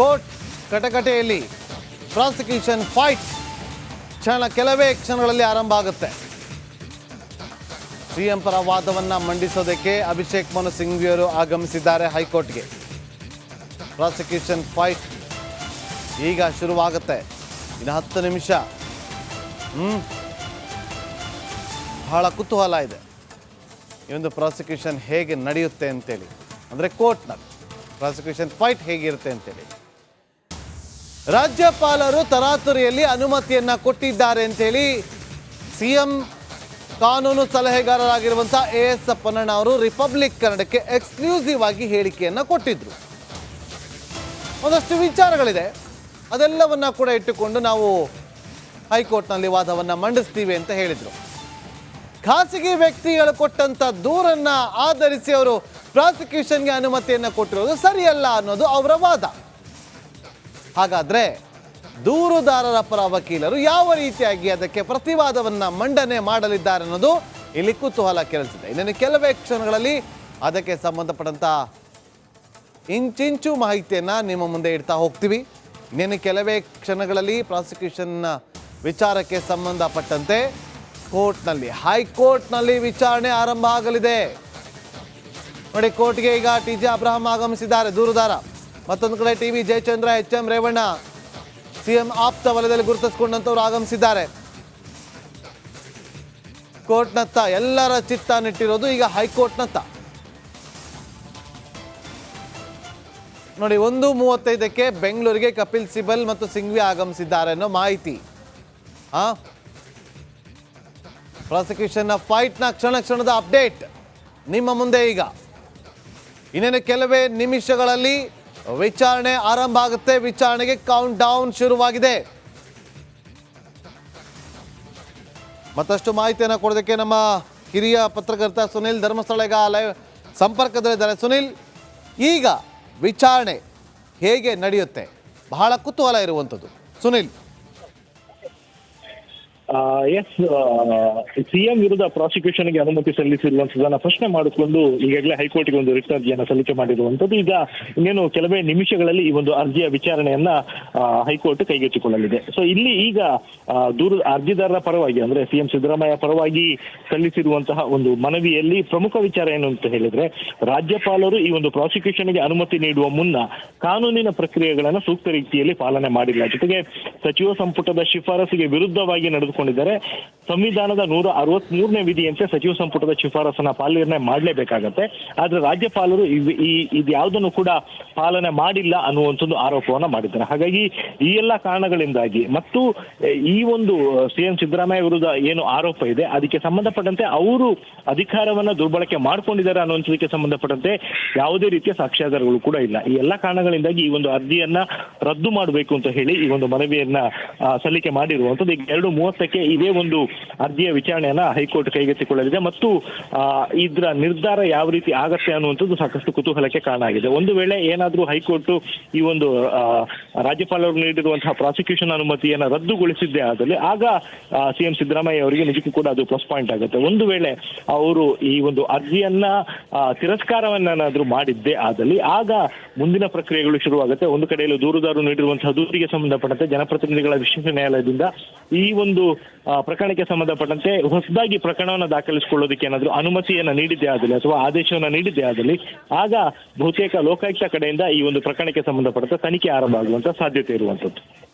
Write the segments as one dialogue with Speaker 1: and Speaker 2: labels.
Speaker 1: Court ಕಟಕಟೆಯಲ್ಲಿ prosecution fight ಕೆಲವೇ ಕ್ಷಣಗಳಲ್ಲಿ ಆರಂಭ ಆಗುತ್ತೆ. ಸಿಎಂ ಪರ ವಾದವನ್ನು ಮಂಡಿಸೋದಕ್ಕೆ ಅಭಿಷೇಕ್ ಮನು ಸಿಂಘ್ವಿಯವರು ಆಗಮಿಸಿದ್ದಾರೆ ಹೈಕೋರ್ಟ್ಗೆ. ಪ್ರಾಸಿಕ್ಯೂಷನ್ ಫೈಟ್ ಈಗ ಶುರುವಾಗುತ್ತೆ. ಇನ್ನು 10 ನಿಮಿಷ. ಬಹಳ ಕುತೂಹಲ ಇದೆ ಈ ಒಂದು ಪ್ರಾಸಿಕ್ಯೂಷನ್ ಹೇಗೆ ನಡೆಯುತ್ತೆ ಅಂತೇಳಿ, ಅಂದರೆ ಕೋರ್ಟ್ನಲ್ಲಿ ಪ್ರಾಸಿಕ್ಯೂಷನ್ ಫೈಟ್ ಹೇಗಿರುತ್ತೆ ಅಂತೇಳಿ. ರಾಜ್ಯಪಾಲರು ತರಾತುರಿಯಲ್ಲಿ ಅನುಮತಿಯನ್ನು ಕೊಟ್ಟಿದ್ದಾರೆ ಅಂತೇಳಿ ಸಿಎಂ ಕಾನೂನು ಸಲಹೆಗಾರರಾಗಿರುವಂಥ AS ಪೊನ್ನಣ್ಣ ಅವರು ರಿಪಬ್ಲಿಕ್ ಕನ್ನಡಕ್ಕೆ ಎಕ್ಸ್ಕ್ಲೂಸಿವ್ ಆಗಿ ಹೇಳಿಕೆಯನ್ನು ಕೊಟ್ಟಿದ್ರು. ಒಂದಷ್ಟು ವಿಚಾರಗಳಿದೆ, ಅದೆಲ್ಲವನ್ನ ಕೂಡ ಇಟ್ಟುಕೊಂಡು ನಾವು ಹೈಕೋರ್ಟ್ನಲ್ಲಿ ವಾದವನ್ನು ಮಂಡಿಸ್ತೀವಿ ಅಂತ ಹೇಳಿದರು. ಖಾಸಗಿ ವ್ಯಕ್ತಿಗಳು ಕೊಟ್ಟಂಥ ದೂರನ್ನು ಆಧರಿಸಿ ಅವರು ಪ್ರಾಸಿಕ್ಯೂಷನ್ಗೆ ಅನುಮತಿಯನ್ನು ಕೊಟ್ಟಿರೋದು ಸರಿಯಲ್ಲ ಅನ್ನೋದು ಅವರ ವಾದ. ಹಾಗಾದರೆ ದೂರುದಾರರ ಪರ ವಕೀಲರು ಯಾವ ರೀತಿಯಾಗಿ ಅದಕ್ಕೆ ಪ್ರತಿವಾದವನ್ನು ಮಂಡನೆ ಮಾಡಲಿದ್ದಾರೆ ಅನ್ನೋದು ಇಲ್ಲಿ ಕುತೂಹಲ ಕೆರಳಿಸಿದೆ. ಇನ್ನೇನು ಕೆಲವೇ ಕ್ಷಣಗಳಲ್ಲಿ ಅದಕ್ಕೆ ಸಂಬಂಧಪಟ್ಟಂಥ ಇಂಚಿಂಚು ಮಾಹಿತಿಯನ್ನು ನಿಮ್ಮ ಮುಂದೆ ಇಡ್ತಾ ಹೋಗ್ತೀವಿ. ಇನ್ನೇನು ಕೆಲವೇ ಕ್ಷಣಗಳಲ್ಲಿ ಪ್ರಾಸಿಕ್ಯೂಷನ್ ವಿಚಾರಕ್ಕೆ ಸಂಬಂಧಪಟ್ಟಂತೆ ಕೋರ್ಟ್ನಲ್ಲಿ ಹೈಕೋರ್ಟ್ನಲ್ಲಿ ವಿಚಾರಣೆ ಆರಂಭ ಆಗಲಿದೆ. ನೋಡಿ, ಕೋರ್ಟ್ಗೆ ಈಗ TJ ಅಬ್ರಹಾಂ ಆಗಮಿಸಿದ್ದಾರೆ, ದೂರುದಾರ. ಮತ್ತೊಂದು ಕಡೆ TB Jayachandra, HM Revanna, CM ಆಪ್ತ ವಲಯದಲ್ಲಿ ಗುರುತಿಸಿಕೊಂಡಂತವ್ರು ಆಗಮಿಸಿದ್ದಾರೆ. ಕೋರ್ಟ್ನತ್ತ ಎಲ್ಲರ ಚಿತ್ತ ನೆಟ್ಟಿರೋದು ಈಗ ಹೈಕೋರ್ಟ್ನತ್ತ. ನೋಡಿ, 1:35ಕ್ಕೆ ಬೆಂಗಳೂರಿಗೆ ಕಪಿಲ್ ಸಿಬಲ್ ಮತ್ತು ಸಿಂಘ್ವಿ ಆಗಮಿಸಿದ್ದಾರೆ ಅನ್ನೋ ಮಾಹಿತಿ. ಪ್ರಾಸಿಕ್ಯೂಷನ್ನ ಫೈಟ್ನ ಕ್ಷಣದ ಅಪ್ಡೇಟ್ ನಿಮ್ಮ ಮುಂದೆ ಈಗ. ಇನ್ನೇನು ಕೆಲವೇ ನಿಮಿಷಗಳಲ್ಲಿ ವಿಚಾರಣೆ ಆರಂಭ ಆಗುತ್ತೆ. ವಿಚಾರಣೆಗೆ ಕೌಂಟ್ ಡೌನ್ ಶುರುವಾಗಿದೆ. ಮತ್ತಷ್ಟು ಮಾಹಿತಿಯನ್ನು ಕೊಡೋದಕ್ಕೆ ನಮ್ಮ ಹಿರಿಯ ಪತ್ರಕರ್ತ ಸುನಿಲ್ ಧರ್ಮಸ್ಥಳ ಈಗ ಲೈವ್ ಸಂಪರ್ಕದಲ್ಲಿದ್ದಾರೆ. ಸುನಿಲ್, ಈಗ ವಿಚಾರಣೆ ಹೇಗೆ ನಡೆಯುತ್ತೆ? ಬಹಳ ಕುತೂಹಲ ಇರುವಂಥದ್ದು. ಸುನಿಲ್.
Speaker 2: ಎಸ್, ಸಿಎಂ ವಿರುದ್ಧ ಪ್ರಾಸಿಕ್ಯೂಷನ್ಗೆ ಅನುಮತಿ ಸಲ್ಲಿಸಿರುವಂತದನ್ನ ಪ್ರಶ್ನೆ ಮಾಡಿಕೊಂಡು ಈಗಾಗಲೇ ಹೈಕೋರ್ಟ್ಗೆ ಒಂದು ರಿಟ್ ಅರ್ಜಿಯನ್ನು ಸಲ್ಲಿಕೆ ಮಾಡಿರುವಂತದ್ದು. ಈಗ ಇನ್ನೇನು ಕೆಲವೇ ನಿಮಿಷಗಳಲ್ಲಿ ಈ ಒಂದು ಅರ್ಜಿಯ ವಿಚಾರಣೆಯನ್ನ ಹೈಕೋರ್ಟ್ ಕೈಗೆತ್ತಿಕೊಳ್ಳಲಿದೆ. ಸೊ ಇಲ್ಲಿ ಈಗ ಅರ್ಜಿದಾರರ ಪರವಾಗಿ ಅಂದ್ರೆ ಸಿಎಂ ಸಿದ್ದರಾಮಯ್ಯ ಪರವಾಗಿ ಸಲ್ಲಿಸಿರುವಂತಹ ಒಂದು ಮನವಿಯಲ್ಲಿ ಪ್ರಮುಖ ವಿಚಾರ ಏನು ಅಂತ ಹೇಳಿದ್ರೆ, ರಾಜ್ಯಪಾಲರು ಈ ಒಂದು ಪ್ರಾಸಿಕ್ಯೂಷನ್ಗೆ ಅನುಮತಿ ನೀಡುವ ಮುನ್ನ ಕಾನೂನಿನ ಪ್ರಕ್ರಿಯೆಗಳನ್ನು ಸೂಕ್ತ ರೀತಿಯಲ್ಲಿ ಪಾಲನೆ ಮಾಡಿಲ್ಲ. ಜೊತೆಗೆ ಸಚಿವ ಸಂಪುಟದ ಶಿಫಾರಸಿಗೆ ವಿರುದ್ಧವಾಗಿ ನಡೆದುಕೊಂಡಿದ್ದಾರೆ. ಸಂವಿಧಾನದ 163ನೇ ವಿಧಿಯಂತೆ ಸಚಿವ ಸಂಪುಟದ ಶಿಫಾರಸನ್ನ ಪಾಲನೆ ಮಾಡಲೇಬೇಕಾಗತ್ತೆ. ಆದ್ರೆ ರಾಜ್ಯಪಾಲರು ಇದ್ಯಾವುದನ್ನು ಕೂಡ ಪಾಲನೆ ಮಾಡಿಲ್ಲ ಅನ್ನುವಂಥದ್ದು ಆರೋಪವನ್ನ ಮಾಡಿದ್ದಾರೆ. ಹಾಗಾಗಿ ಈ ಎಲ್ಲ ಕಾರಣಗಳಿಂದಾಗಿ ಮತ್ತು ಈ ಒಂದು ಸಿಎಂ ಸಿದ್ದರಾಮಯ್ಯ ವಿರುದ್ಧ ಏನು ಆರೋಪ ಇದೆ ಅದಕ್ಕೆ ಸಂಬಂಧಪಟ್ಟಂತೆ ಅವರು ಅಧಿಕಾರವನ್ನ ದುರ್ಬಳಕೆ ಮಾಡ್ಕೊಂಡಿದ್ದಾರೆ ಅನ್ನುವಂಥದಕ್ಕೆ ಸಂಬಂಧಪಟ್ಟಂತೆ ಯಾವುದೇ ರೀತಿಯ ಸಾಕ್ಷ್ಯಾಧಾರಗಳು ಕೂಡ ಇಲ್ಲ. ಈ ಎಲ್ಲ ಕಾರಣಗಳಿಂದಾಗಿ ಈ ಒಂದು ಅರ್ಜಿಯನ್ನ ರದ್ದು ಮಾಡಬೇಕು ಅಂತ ಹೇಳಿ ಈ ಒಂದು ಮನವಿಯನ್ನ ಸಲ್ಲಿಕೆ ಮಾಡಿರುವಂಥದ್ದು. ಈಗ 2:30ಕ್ಕೆ ಇದೇ ಒಂದು ಅರ್ಜಿಯ ವಿಚಾರಣೆಯನ್ನ ಹೈಕೋರ್ಟ್ ಕೈಗೆತ್ತಿಕೊಳ್ಳಲಿದೆ ಮತ್ತು ಇದರ ನಿರ್ಧಾರ ಯಾವ ರೀತಿ ಆಗತ್ತೆ ಅನ್ನುವಂಥದ್ದು ಸಾಕಷ್ಟು ಕುತೂಹಲಕ್ಕೆ ಕಾರಣ ಆಗಿದೆ. ಒಂದು ವೇಳೆ ಏನಾದರೂ ಹೈಕೋರ್ಟ್ ಈ ಒಂದು ರಾಜ್ಯಪಾಲರು ನೀಡಿರುವಂತಹ ಪ್ರಾಸಿಕ್ಯೂಷನ್ ಅನುಮತಿಯನ್ನು ರದ್ದುಗೊಳಿಸಿದ್ದೇ ಆದಲ್ಲಿ ಆಗ ಸಿಎಂ ಸಿದ್ದರಾಮಯ್ಯ ಅವರಿಗೆ ನಿಜಕ್ಕೂ ಕೂಡ ಅದು ಪ್ಲಸ್ ಪಾಯಿಂಟ್ ಆಗುತ್ತೆ. ಒಂದು ವೇಳೆ ಅವರು ಈ ಒಂದು ಅರ್ಜಿಯನ್ನ ತಿರಸ್ಕಾರವನ್ನಾದ್ರೂ ಮಾಡಿದ್ದೇ ಆದಲ್ಲಿ ಆಗ ಮುಂದಿನ ಪ್ರಕ್ರಿಯೆಗಳು ಶುರುವಾಗುತ್ತೆ. ಒಂದು ಕಡೆಯಲ್ಲಿ ದೂರುದಾರರು ನೀಡಿರುವಂತಹ ದೂರಿಗೆ ಸಂಬಂಧಪಟ್ಟಂತೆ ಜನಪ್ರತಿನಿಧಿಗಳ ವಿಶೇಷ ನ್ಯಾಯಾಲಯದಿಂದ ಈ ಒಂದು ಪ್ರಕರಣಕ್ಕೆ ಸಂಬಂಧಪಟ್ಟಂತೆ ಹೊಸದಾಗಿ ಪ್ರಕರಣವನ್ನು ದಾಖಲಿಸಿಕೊಳ್ಳೋದಕ್ಕೆ ಏನಾದರೂ ಅನುಮತಿಯನ್ನು ನೀಡಿದ್ದೇ ಆದಲ್ಲಿ ಅಥವಾ ಆದೇಶವನ್ನು ನೀಡಿದ್ದೇ ಆದಲ್ಲಿ ಆಗ ಬಹುತೇಕ ಲೋಕಾಯುಕ್ತ ಕಡೆಯಿಂದ ಈ ಒಂದು ಪ್ರಕರಣಕ್ಕೆ ಸಂಬಂಧಪಟ್ಟಂತೆ ತನಿಖೆ ಆರಂಭ ಆಗುವಂತ ಸಾಧ್ಯತೆ ಇರುವಂತದ್ದು.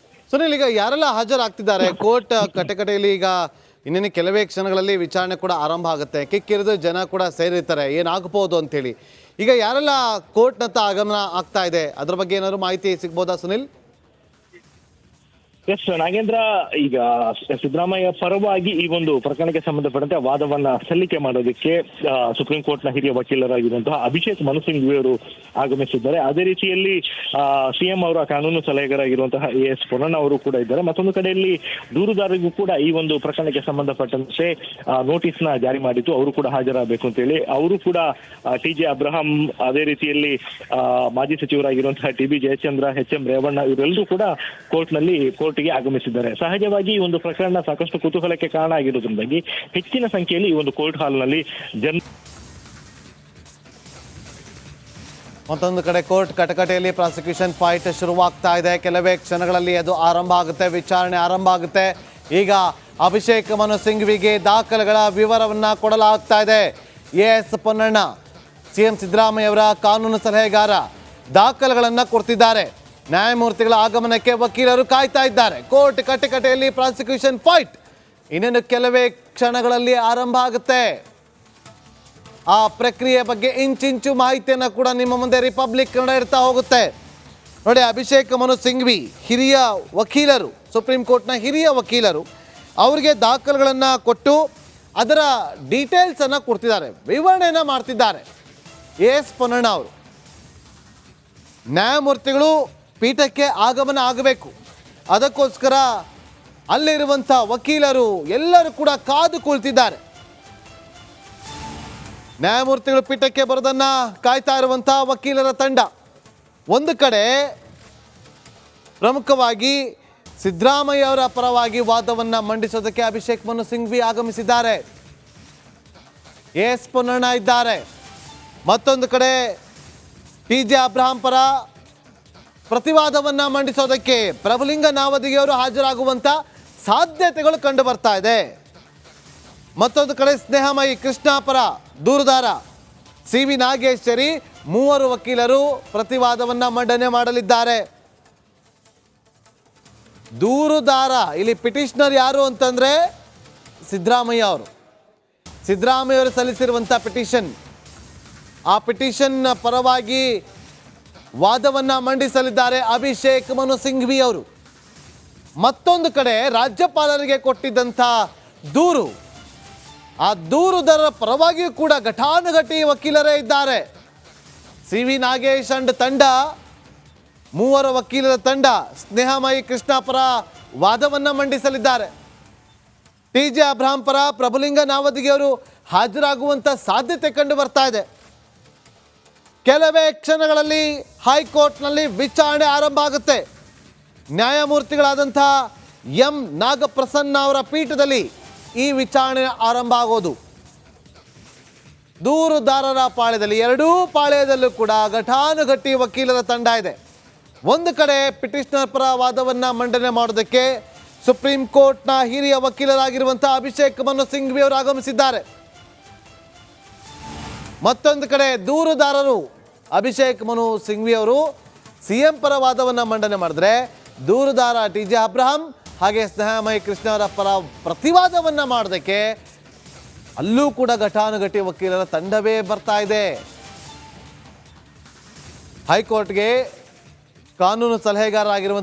Speaker 1: ಸುನಿಲ್, ಈಗ ಯಾರೆಲ್ಲ ಹಾಜರಾಗ್ತಿದ್ದಾರೆ ಕೋರ್ಟ್ ಕಟಕಟೆಯಲ್ಲಿ? ಈಗ ಇನ್ನೇನು ಕೆಲವೇ ಕ್ಷಣಗಳಲ್ಲಿ ವಿಚಾರಣೆ ಕೂಡ ಆರಂಭ ಆಗುತ್ತೆ. ಕಿಕ್ಕಿರಿದು ಜನ ಕೂಡ ಸೇರಿರ್ತಾರೆ ಏನಾಗಬಹುದು ಅಂತೇಳಿ. ಈಗ ಯಾರೆಲ್ಲ ಕೋರ್ಟ್ನತ್ತ ಆಗಮನ ಆಗ್ತಾ ಇದೆ ಅದ್ರ ಬಗ್ಗೆ ಏನಾದ್ರು ಮಾಹಿತಿ ಸಿಗ್ಬೋದಾ ಸುನಿಲ್?
Speaker 2: ಎಸ್ ನಾಗೇಂದ್ರ, ಈಗ ಸಿದ್ದರಾಮಯ್ಯ ಪರವಾಗಿ ಈ ಒಂದು ಪ್ರಕರಣಕ್ಕೆ ಸಂಬಂಧಪಟ್ಟಂತೆ ವಾದವನ್ನ ಸಲ್ಲಿಕೆ ಮಾಡೋದಕ್ಕೆ ಸುಪ್ರೀಂ ಕೋರ್ಟ್ನ ಹಿರಿಯ ವಕೀಲರಾಗಿರುವಂತಹ ಅಭಿಷೇಕ್ ಮನು ಸಿಂಘ್ವಿ ಅವರು ಆಗಮಿಸಿದ್ದಾರೆ. ಅದೇ ರೀತಿಯಲ್ಲಿ ಸಿಎಂ ಅವರ ಕಾನೂನು ಸಲಹೆಗಾರಾಗಿರುವಂತಹ AS ಪೊನ್ನಣ್ಣ ಅವರು ಕೂಡ ಇದ್ದಾರೆ. ಮತ್ತೊಂದು ಕಡೆಯಲ್ಲಿ ದೂರುದಾರರಿಗೂ ಕೂಡ ಈ ಒಂದು ಪ್ರಕರಣಕ್ಕೆ ಸಂಬಂಧಪಟ್ಟಂತೆ ನೋಟಿಸ್ ನ ಜಾರಿ ಮಾಡಿದ್ದು ಅವರು ಕೂಡ ಹಾಜರಾಗಬೇಕು ಅಂತ ಹೇಳಿ ಅವರು ಕೂಡ TJ ಅಬ್ರಹಾಂ, ಅದೇ ರೀತಿಯಲ್ಲಿ ಮಾಜಿ ಸಚಿವರಾಗಿರುವಂತಹ TB ಜಯಚಂದ್ರ, HM ರೇವಣ್ಣ ಇವರೆಲ್ಲರೂ ಕೂಡ ಕೋರ್ಟ್ಗೆ ಆಗಮಿಸಿದ್ದಾರೆ. ಸಹಜವಾಗಿ ಈ ಒಂದು ಪ್ರಕರಣ ಸಾಕಷ್ಟು ಕುತೂಹಲಕ್ಕೆ ಕಾರಣ ಆಗಿರೋದ್ರಿಂದಾಗಿ ಹೆಚ್ಚಿನ ಸಂಖ್ಯೆಯಲ್ಲಿ ಈ ಒಂದು ಕೋರ್ಟ್ ಹಾಲ್ನಲ್ಲಿ
Speaker 1: ಮತ್ತೊಂದು ಕಡೆ ಕೋರ್ಟ್ ಕಟಕಟೆಯಲ್ಲಿ ಪ್ರಾಸಿಕ್ಯೂಷನ್ ಫೈಟ್ ಶುರುವಾಗ್ತಾ ಇದೆ. ಕೆಲವೇ ಕ್ಷಣಗಳಲ್ಲಿ ಅದು ಆರಂಭ ಆಗುತ್ತೆ, ವಿಚಾರಣೆ ಆರಂಭ ಆಗುತ್ತೆ. ಈಗ ಅಭಿಷೇಕ್ ಮನು ಸಿಂಘ್ವಿಗೆ ದಾಖಲೆಗಳ ವಿವರವನ್ನು ಕೊಡಲಾಗ್ತಾ ಇದೆ. ಎಸ್ ಪೊನ್ನಣ್ಣ ಸಿಎಂ ಸಿದ್ದರಾಮಯ್ಯ ಅವರ ಕಾನೂನು ಸಲಹೆಗಾರ ದಾಖಲೆಗಳನ್ನು ಕೊಡ್ತಿದ್ದಾರೆ. ನ್ಯಾಯಮೂರ್ತಿಗಳ ಆಗಮನಕ್ಕೆ ವಕೀಲರು ಕಾಯ್ತಾ ಇದ್ದಾರೆ. ಕೋರ್ಟ್ ಕಟಕಟೆಯಲ್ಲಿ ಪ್ರಾಸಿಕ್ಯೂಷನ್ ಫೈಟ್ ಇನ್ನೇನು ಕೆಲವೇ ಕ್ಷಣಗಳಲ್ಲಿ ಆರಂಭ ಆಗುತ್ತೆ. ಆ ಪ್ರಕ್ರಿಯೆ ಬಗ್ಗೆ ಇಂಚಿಂಚು ಮಾಹಿತಿಯನ್ನು ಕೂಡ ನಿಮ್ಮ ಮುಂದೆ ರಿಪಬ್ಲಿಕ್ ಕನ್ನಡ ಇರ್ತಾ ಹೋಗುತ್ತೆ. ನೋಡಿ, ಅಭಿಷೇಕ್ ಮನು ಸಿಂಘ್ವಿ ಹಿರಿಯ ವಕೀಲರು, ಸುಪ್ರೀಂ ಕೋರ್ಟ್ನ ಹಿರಿಯ ವಕೀಲರು, ಅವರಿಗೆ ದಾಖಲೆಗಳನ್ನು ಕೊಟ್ಟು ಅದರ ಡೀಟೇಲ್ಸನ್ನು ಕೊಡ್ತಿದ್ದಾರೆ, ವಿವರಣೆಯನ್ನು ಮಾಡ್ತಿದ್ದಾರೆ. ಎಸ್ ಪೊನ್ನಣ್ಣ ಅವರು ನ್ಯಾಯಮೂರ್ತಿಗಳು ಪೀಠಕ್ಕೆ ಆಗಮನ ಆಗಬೇಕು, ಅದಕ್ಕೋಸ್ಕರ ಅಲ್ಲಿರುವಂಥ ವಕೀಲರು ಎಲ್ಲರೂ ಕೂಡ ಕಾದು ಕುಳಿತಿದ್ದಾರೆ. ನ್ಯಾಯಮೂರ್ತಿಗಳು ಪೀಠಕ್ಕೆ ಬರೋದನ್ನ ಕಾಯ್ತಾ ಇರುವಂಥ ವಕೀಲರ ತಂಡ. ಒಂದು ಕಡೆ ಪ್ರಮುಖವಾಗಿ ಸಿದ್ದರಾಮಯ್ಯ ಅವರ ಪರವಾಗಿ ವಾದವನ್ನು ಮಂಡಿಸೋದಕ್ಕೆ ಅಭಿಷೇಕ್ ಮನು ಸಿಂಘ್ವಿ ಆಗಮಿಸಿದ್ದಾರೆ. ಎಸ್ ಪೊನ್ನಣ್ಣ ಇದ್ದಾರೆ. ಮತ್ತೊಂದು ಕಡೆ TJ ಅಬ್ರಹಾಂ ಪರ ಪ್ರತಿವಾದವನ್ನು ಮಂಡಿಸೋದಕ್ಕೆ ಪ್ರಭುಲಿಂಗ ನಾವದಿಗೆಯವರು ಹಾಜರಾಗುವಂಥ ಸಾಧ್ಯತೆಗಳು ಕಂಡು ಬರ್ತಾ ಇದೆ. ಮತ್ತೊಂದು ಕಡೆ ಸ್ನೇಹಮಯಿ ಕೃಷ್ಣ ಪರ ದೂರುದಾರ CV ನಾಗೇಶ್ ಸೇರಿ 3 ವಕೀಲರು ಪ್ರತಿವಾದವನ್ನು ಮಂಡನೆ ಮಾಡಲಿದ್ದಾರೆ. ದೂರುದಾರ ಇಲ್ಲಿ ಪಿಟಿಷನರ್ ಯಾರು ಅಂತಂದ್ರೆ ಸಿದ್ದರಾಮಯ್ಯ ಅವರು. ಸಿದ್ದರಾಮಯ್ಯ ಅವರು ಸಲ್ಲಿಸಿರುವಂಥ ಪಿಟಿಷನ್, ಆ ಪಿಟಿಷನ್ ಪರವಾಗಿ ವಾದವನ್ನು ಮಂಡಿಸಲಿದ್ದಾರೆ ಅಭಿಷೇಕ್ ಮನು ಸಿಂಘ್ವಿ ಅವರು. ಮತ್ತೊಂದು ಕಡೆ ರಾಜ್ಯಪಾಲರಿಗೆ ಕೊಟ್ಟಿದ್ದಂಥ ದೂರು, ಆ ದೂರುದಾರರ ಪರವಾಗಿಯೂ ಕೂಡ ಘಟಾನುಘಟಿ ವಕೀಲರೇ ಇದ್ದಾರೆ. CV ನಾಗೇಶ್ ಅಂಡ್ ತಂಡ, 3 ವಕೀಲರ ತಂಡ ಸ್ನೇಹಮಯಿ ಕೃಷ್ಣ ಪರ ವಾದವನ್ನು ಮಂಡಿಸಲಿದ್ದಾರೆ. TJ ಅಬ್ರಹಾಂ ಪರ ಪ್ರಭುಲಿಂಗ ನಾವದಿಗೆಯವರು ಹಾಜರಾಗುವಂಥ ಸಾಧ್ಯತೆ ಕಂಡು ಬರ್ತಾ ಇದೆ. ಕೆಲವೇ ಕ್ಷಣಗಳಲ್ಲಿ ಹೈಕೋರ್ಟ್ನಲ್ಲಿ ವಿಚಾರಣೆ ಆರಂಭ ಆಗುತ್ತೆ. ನ್ಯಾಯಮೂರ್ತಿಗಳಾದಂಥ M ನಾಗಪ್ರಸನ್ನ ಅವರ ಪೀಠದಲ್ಲಿ ಈ ವಿಚಾರಣೆ ಆರಂಭ ಆಗೋದು. ದೂರುದಾರರ ಪಾಳ್ಯದಲ್ಲಿ, ಎರಡೂ ಪಾಳ್ಯದಲ್ಲೂ ಕೂಡ ಘಟಾನುಘಟಿ ವಕೀಲರ ತಂಡ ಇದೆ. ಒಂದು ಕಡೆ ಪಿಟಿಷನರ್ ಪರ ವಾದವನ್ನು ಮಂಡನೆ ಮಾಡೋದಕ್ಕೆ ಸುಪ್ರೀಂ ಕೋರ್ಟ್ನ ಹಿರಿಯ ವಕೀಲರಾಗಿರುವಂಥ ಅಭಿಷೇಕ್ ಮನು ಸಿಂಘ್ವಿ ಅವರು ಆಗಮಿಸಿದ್ದಾರೆ. ಮತ್ತೊಂದು ಕಡೆ ದೂರುದಾರರು ಅಭಿಷೇಕ್ ಮನು ಸಿಂಘ್ವಿ ಅವರು CM ಪರ ವಾದವನ್ನು ಮಂಡನೆ ಮಾಡಿದ್ರೆ, ದೂರುದಾರ TJ ಅಬ್ರಹಾಂ ಹಾಗೆ ಸ್ನೇಹಮಯಿ ಕೃಷ್ಣ ಅವರ ಪರ ಪ್ರತಿವಾದವನ್ನು ಮಾಡೋದಕ್ಕೆ ಅಲ್ಲೂ ಕೂಡ ಘಟಾನುಘಟಿ ವಕೀಲರ ತಂಡವೇ ಬರ್ತಾ ಇದೆ. ಹೈಕೋರ್ಟ್ಗೆ ಕಾನೂನು ಸಲಹೆಗಾರರಾಗಿರುವಂಥ